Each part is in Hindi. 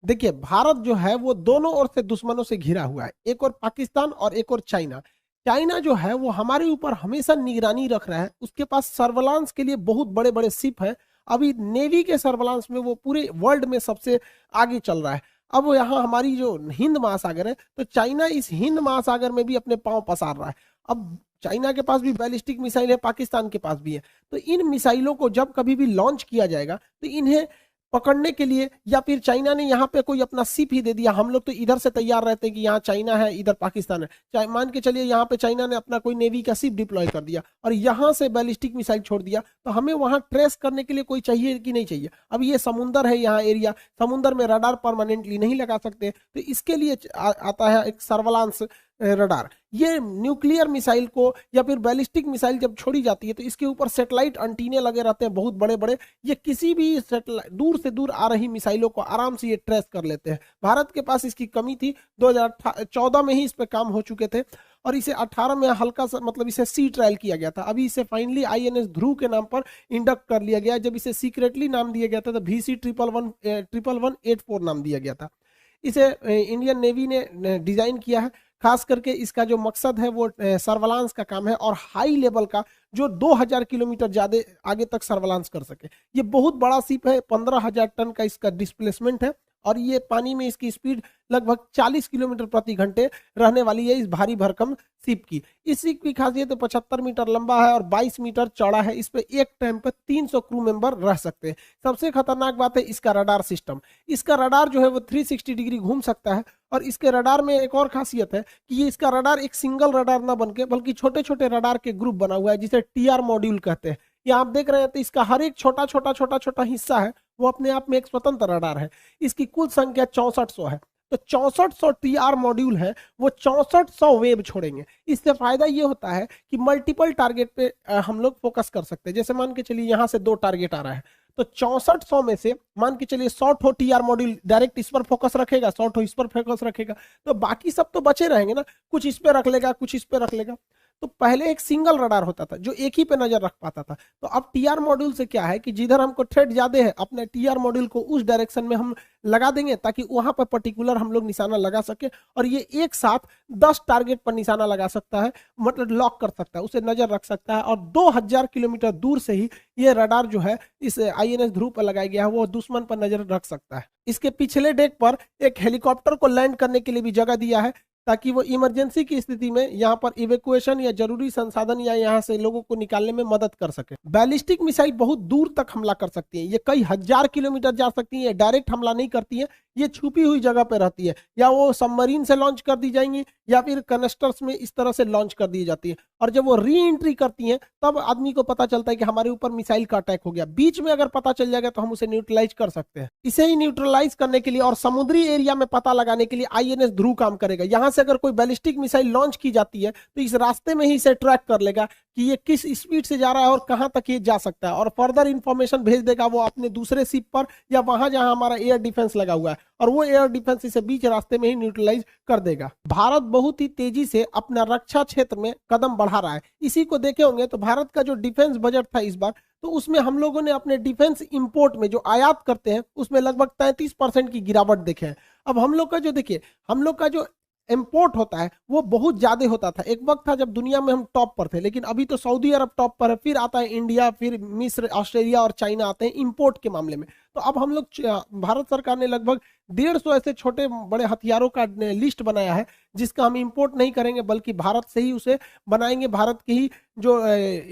देखिए, भारत जो है वो दोनों ओर से दुश्मनों से घिरा हुआ है, एक और पाकिस्तान और एक और चाइना। चाइना जो है वो हमारे ऊपर हमेशा निगरानी रख रहा है, उसके पास सर्विलांस के लिए बहुत बड़े बड़े शिप है। अभी नेवी के सर्विलांस में वो पूरे वर्ल्ड में सबसे आगे चल रहा है। अब वो यहाँ हमारी जो हिंद महासागर है, तो चाइना इस हिंद महासागर में भी अपने पांव पसार रहा है। अब चाइना के पास भी बैलिस्टिक मिसाइल है, पाकिस्तान के पास भी है। तो इन मिसाइलों को जब कभी भी लॉन्च किया जाएगा तो इन्हें पकड़ने के लिए, या फिर चाइना ने यहाँ पे कोई अपना शिप ही दे दिया, हम लोग तो इधर से तैयार रहते हैं कि यहाँ चाइना है, इधर पाकिस्तान है, मान के चलिए यहाँ पे चाइना ने अपना कोई नेवी का शिप डिप्लॉय कर दिया और यहाँ से बैलिस्टिक मिसाइल छोड़ दिया, तो हमें वहां ट्रेस करने के लिए कोई चाहिए कि नहीं चाहिए। अब ये समुंदर है, यहाँ एरिया समुंदर में रडार परमानेंटली नहीं लगा सकते, तो इसके लिए आता है एक सर्वलांस रडार। ये न्यूक्लियर मिसाइल को या फिर बैलिस्टिक मिसाइल जब छोड़ी जाती है तो इसके ऊपर सैटेलाइट एंटीने लगे रहते हैं बहुत बड़े बड़े। ये किसी भी दूर से दूर आ रही मिसाइलों को आराम से ये ट्रेस कर लेते हैं। भारत के पास इसकी कमी थी, 2014 में ही इस पे काम हो चुके थे और इसे 18 में हल्का सा मतलब इसे सी ट्रायल किया गया था। अभी इसे फाइनली आईएनएस ध्रुव के नाम पर इंडक्ट कर लिया गया। जब इसे सीक्रेटली नाम दिया गया था तो VC 1184 नाम दिया गया था। इसे इंडियन नेवी ने डिजाइन किया है। खास करके इसका जो मकसद है वो सर्वलांस का काम है और हाई लेवल का, जो 2000 किलोमीटर ज्यादा आगे तक सर्वलांस कर सके। ये बहुत बड़ा शिप है, 15,000 टन का इसका डिस्प्लेसमेंट है और ये पानी में इसकी स्पीड लगभग 40 किलोमीटर प्रति घंटे रहने वाली है इस भारी भरकम शिप की। इस शिप की खासियत 75 मीटर लंबा है और 22 मीटर चौड़ा है। इस पे एक टाइम पे 300 क्रू मेंबर रह सकते हैं। सबसे खतरनाक बात है इसका रडार सिस्टम। इसका रडार जो है वो 360 डिग्री घूम सकता है और इसके रडार में एक और खासियत है कि ये इसका रडार एक सिंगल रडार ना बनके बल्कि छोटे छोटे रडार के ग्रुप बना हुआ है, जिसे TR मॉड्यूल कहते हैं। ये आप देख रहे हैं तो इसका हर एक छोटा छोटा छोटा छोटा हिस्सा है वो अपने आप में एक स्वतंत्र रडार है। इसकी कुल संख्या 6400 है। तो 6400 TR मॉड्यूल है, वो 6400 वेव छोड़ेंगे। इससे फायदा ये होता है कि मल्टीपल टारगेट पे हम लोग फोकस कर सकते हैं। जैसे मान के चलिए यहाँ से 2 टारगेट आ रहा है तो 6400 में से मान के चलिए 100 ठो TR मॉड्यूल डायरेक्ट इस पर फोकस रखेगा, 100 ठो इस पर फोकस रखेगा, तो बाकी सब तो बचे रहेंगे ना, कुछ इस पे रख लेगा, कुछ इस पे रख लेगा। तो पहले एक सिंगल रडार होता था जो एक ही पे नजर रख पाता था। तो अब TR मॉड्यूल से क्या है कि जिधर हमको थ्रेट ज्यादा है अपने TR मॉड्यूल को उस डायरेक्शन में हम लगा देंगे ताकि वहां पर पर्टिकुलर हम लोग निशाना लगा सके और ये एक साथ 10 टारगेट पर निशाना लगा सकता है, मतलब लॉक कर सकता है, उसे नजर रख सकता है। और 2000 किलोमीटर दूर से ही ये रडार जो है इस INS ध्रुव पर लगाया गया है, वो दुश्मन पर नजर रख सकता है। इसके पिछले डेक पर एक हेलीकॉप्टर को लैंड करने के लिए भी जगह दिया है ताकि वो इमरजेंसी की स्थिति में यहाँ पर इवेक्युएशन या जरूरी संसाधन या यहाँ से लोगों को निकालने में मदद कर सके। बैलिस्टिक मिसाइल बहुत दूर तक हमला कर सकती है, ये कई हजार किलोमीटर जा सकती है, डायरेक्ट हमला नहीं करती है, ये छुपी हुई जगह पे रहती है, या वो सबमरीन से लॉन्च कर दी जाएंगी या फिर कनेस्टर्स में इस तरह से लॉन्च कर दी जाती है। और जब वो री एंट्री करती हैं तब आदमी को पता चलता है कि हमारे ऊपर मिसाइल का अटैक हो गया। बीच में अगर पता चल जाएगा तो हम उसे न्यूट्रलाइज कर सकते हैं। इसे ही न्यूट्रलाइज करने के लिए और समुद्री एरिया में पता लगाने के लिए INS ध्रुव काम करेगा। यहां से अगर कोई बैलिस्टिक मिसाइल लॉन्च की जाती है तो इस रास्ते में ही इसे ट्रैक कर लेगा कि ये किस स्पीड से जा रहा है और कहां तक ये जा सकता है और फर्दर इंफॉर्मेशन भेज देगा वो अपने दूसरे शिप पर या वहां जहां हमारा एयर डिफेंस लगा हुआ है, और वो एयर डिफेंस इसे बीच रास्ते में ही न्यूट्रलाइज कर देगा। भारत बहुत ही तेजी से अपना रक्षा क्षेत्र में कदम बढ़ा रहा है। इसी को देखे होंगे तो भारत का जो डिफेंस बजट था इस बार, तो उसमें हम लोगों ने अपने डिफेंस इंपोर्ट में जो आयात करते हैं उसमें लगभग 33% की गिरावट देखे है। अब हम लोग का जो देखिए, हम लोग का जो इंपोर्ट होता है वो बहुत ज्यादा होता था। एक वक्त था जब दुनिया में हम टॉप पर थे, लेकिन अभी तो सऊदी अरब टॉप पर है, फिर आता है इंडिया, फिर मिस्र, ऑस्ट्रेलिया और चाइना आते हैं इंपोर्ट के मामले में। तो अब हम लोग भारत सरकार ने लगभग 150 ऐसे छोटे बड़े हथियारों का लिस्ट बनाया है जिसका हम इंपोर्ट नहीं करेंगे बल्कि भारत से ही उसे बनाएंगे, भारत की ही जो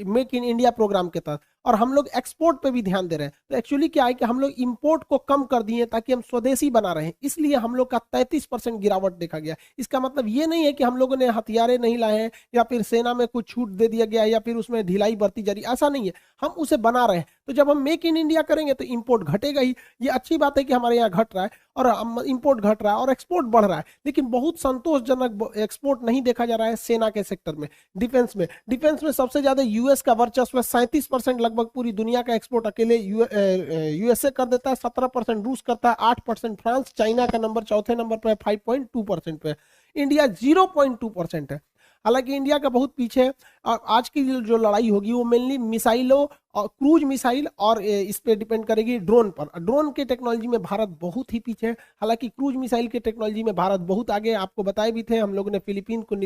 मेक इन इंडिया प्रोग्राम के तहत। और हम लोग एक्सपोर्ट पे भी ध्यान दे रहे हैं। तो एक्चुअली क्या है कि हम लोग इंपोर्ट को कम कर दिए ताकि हम स्वदेशी बना रहे हैं, इसलिए हम लोग का 33% गिरावट देखा गया। इसका मतलब ये नहीं है कि हम लोगों ने हथियारे नहीं लाए हैं या फिर सेना में कुछ छूट दे दिया गया है या फिर उसमें ढिलाई बरती जा रही, ऐसा नहीं है। हम उसे बना रहे हैं। तो जब हम मेक इन इंडिया करेंगे तो इंपोर्ट घटेगा ही। ये अच्छी बात है कि हमारे यहाँ घट रहा है और इंपोर्ट घट रहा है और एक्सपोर्ट बढ़ रहा है, लेकिन बहुत संतोषजनक एक्सपोर्ट नहीं देखा जा रहा है सेना के सेक्टर में। डिफेंस में सबसे ज्यादा यूएस का वर्चस्व 37%, लगभग पूरी दुनिया का एक्सपोर्ट अकेले यूएसए कर देता है। 17% रूस करता है, 8% फ्रांस, चाइना का नंबर चौथे नंबर पर 5.2% पे, इंडिया 0.2% है। हालांकि इंडिया का बहुत पीछे है। और आज की जो लड़ाई होगी वो मेनली मिसाइलों और क्रूज मिसाइल और इस पे डिपेंड करेगी ड्रोन पर। ड्रोन के टेक्नोलॉजी में भारत बहुत ही पीछे है, हालांकि क्रूज मिसाइल के टेक्नोलॉजी में भारत बहुत आगे है। आपको बताए भी थे, हम लोगों ने फिलीपींस को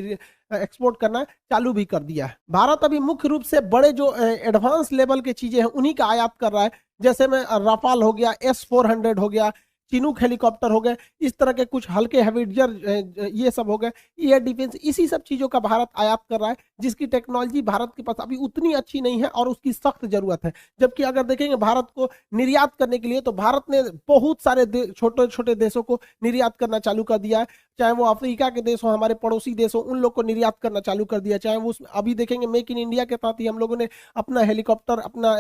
एक्सपोर्ट करना चालू भी कर दिया है। भारत अभी मुख्य रूप से बड़े जो एडवांस लेवल के चीजें हैं उन्हीं का आयात कर रहा है, जैसे में राफाल हो गया, S-400 हो गया, चिनूक हेलीकॉप्टर हो गए, इस तरह के कुछ हल्के हेविटजर ये सब हो गए, एयर डिफेंस, इसी सब चीजों का भारत आयात कर रहा है, जिसकी टेक्नोलॉजी भारत के पास अभी उतनी अच्छी नहीं है और उसकी सख्त जरूरत है। जबकि अगर देखेंगे भारत को निर्यात करने के लिए तो भारत ने बहुत सारे छोटे छोटे देशों को निर्यात करना चालू कर दिया है, चाहे वो अफ्रीका के देश हो, हमारे पड़ोसी देश हो, उन लोग को निर्यात करना चालू कर दिया। चाहे वो अभी देखेंगे मेक इन इंडिया के तहत ही हम लोगों ने अपना हेलीकॉप्टर, अपना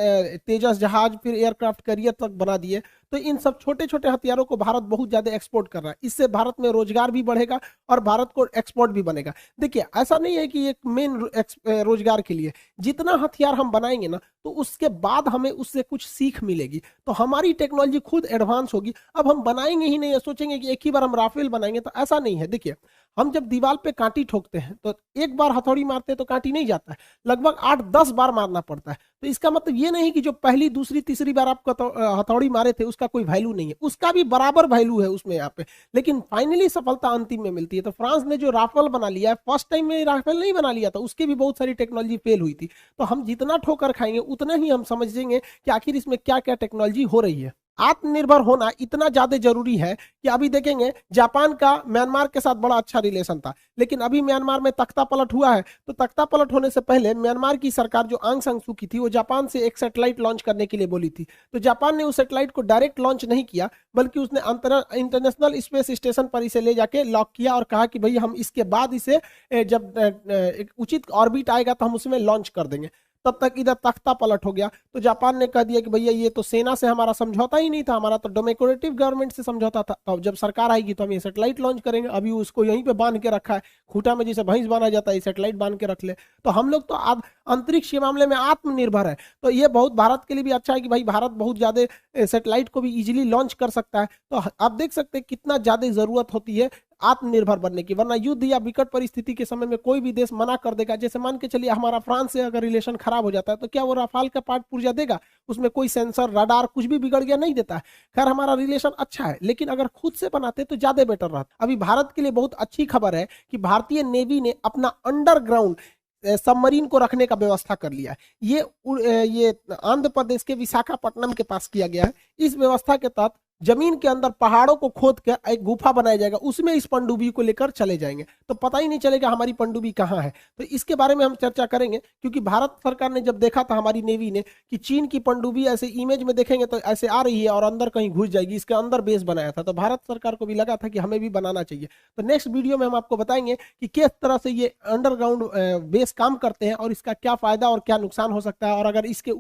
तेजस जहाज, फिर एयरक्राफ्ट कैरियर तक बना दिए। तो इन सब छोटे छोटे हथियारों को भारत बहुत ज्यादा एक्सपोर्ट कर रहा है, इससे भारत में रोजगार भी बढ़ेगा और भारत को एक्सपोर्ट भी बनेगा। देखिए ऐसा नहीं है कि एक मेन रोजगार के लिए, जितना हथियार हम बनाएंगे ना तो उसके बाद हमें उससे कुछ सीख मिलेगी, तो हमारी टेक्नोलॉजी खुद एडवांस होगी। अब हम बनाएंगे ही नहीं, सोचेंगे कि एक ही बार हम राफेल बनाएंगे, तो ऐसा नहीं है। देखिए हम जब दीवार पे कांटी ठोकते हैं तो एक बार हथौड़ी मारते हैं तो कांटी नहीं जाता है, लगभग 8-10 बार मारना पड़ता है। तो इसका मतलब ये नहीं कि जो पहली दूसरी तीसरी बार आप हथौड़ी मारे थे उसका कोई वैल्यू नहीं है, उसका भी बराबर वैल्यू है उसमें यहाँ पे, लेकिन फाइनली सफलता अंतिम में मिलती है। तो फ्रांस ने जो राफेल बना लिया है, फर्स्ट टाइम में राफेल नहीं बना लिया था, उसकी भी बहुत सारी टेक्नोलॉजी फेल हुई थी। तो हम जितना ठोकर खाएंगे उतना ही हम समझेंगे कि आखिर इसमें क्या क्या टेक्नोलॉजी हो रही है। आत्मनिर्भर होना इतना ज्यादा जरूरी है कि अभी देखेंगे जापान का म्यांमार के साथ बड़ा अच्छा रिलेशन था, लेकिन अभी म्यांमार में तख्ता पलट हुआ है। तो तख्ता पलट होने से पहले म्यांमार की सरकार जो आंग सान सू की थी, वो जापान से एक सैटेलाइट लॉन्च करने के लिए बोली थी। तो जापान ने उस सैटेलाइट को डायरेक्ट लॉन्च नहीं किया, बल्कि उसने इंटरनेशनल स्पेस स्टेशन पर इसे ले जाके लॉक किया और कहा कि भाई हम इसके बाद इसे जब एक उचित ऑर्बिट आएगा तो हम उसमें लॉन्च कर देंगे। तब तक इधर तख्ता पलट हो गया, तो जापान ने कह दिया कि भैया ये तो सेना से हमारा समझौता ही नहीं था, हमारा तो डेमोक्रेटिक गवर्नमेंट से समझौता था। तो जब सरकार आएगी तो हम ये सैटेलाइट लॉन्च करेंगे। अभी उसको यहीं पे बांध के रखा है, खूंटा में जैसे भैंस बांधा जाता है, सैटेलाइट बांध के रख ले। तो हम लोग तो अंतरिक्ष के मामले में आत्मनिर्भर है। तो ये बहुत भारत के लिए भी अच्छा है कि भाई भारत बहुत ज्यादा सैटेलाइट को भी इजीली लॉन्च कर सकता है। तो आप देख सकते हैं कितना ज्यादा जरूरत होती है आत्मनिर्भर बनने की, वरना युद्ध या विकट परिस्थिति के समय में कोई भी देश मना कर देगा। जैसे मान के चलिए हमारा फ्रांस से अगर रिलेशन खराब हो जाता है तो क्या वो राफाल का पार्ट पुर्जा देगा? उसमें कोई सेंसर, रडार कुछ भी बिगड़ गया नहीं देता है। खैर हमारा रिलेशन अच्छा है, लेकिन अगर खुद से बनाते तो ज्यादा बेटर रहता। अभी भारत के लिए बहुत अच्छी खबर है कि भारतीय नेवी ने अपना अंडरग्राउंड सबमरीन को रखने का व्यवस्था कर लिया है। ये आंध्र प्रदेश के विशाखापट्टनम के पास किया गया है। इस व्यवस्था के तहत जमीन के अंदर पहाड़ों को खोद कर एक गुफा बनाया जाएगा, उसमें इस पनडुब्बी को लेकर चले जाएंगे, तो पता ही नहीं चलेगा हमारी पनडुब्बी कहाँ है। तो इसके बारे में हम चर्चा करेंगे, क्योंकि भारत सरकार ने जब देखा था हमारी नेवी ने कि चीन की पनडुब्बी ऐसे इमेज में देखेंगे तो ऐसे आ रही है और अंदर कहीं घुस जाएगी, इसके अंदर बेस बनाया था, तो भारत सरकार को भी लगा था कि हमें भी बनाना चाहिए। तो नेक्स्ट वीडियो में हम आपको बताएंगे कि किस तरह से ये अंडरग्राउंड बेस काम करते हैं और इसका क्या फायदा और क्या नुकसान हो सकता है, और अगर इसके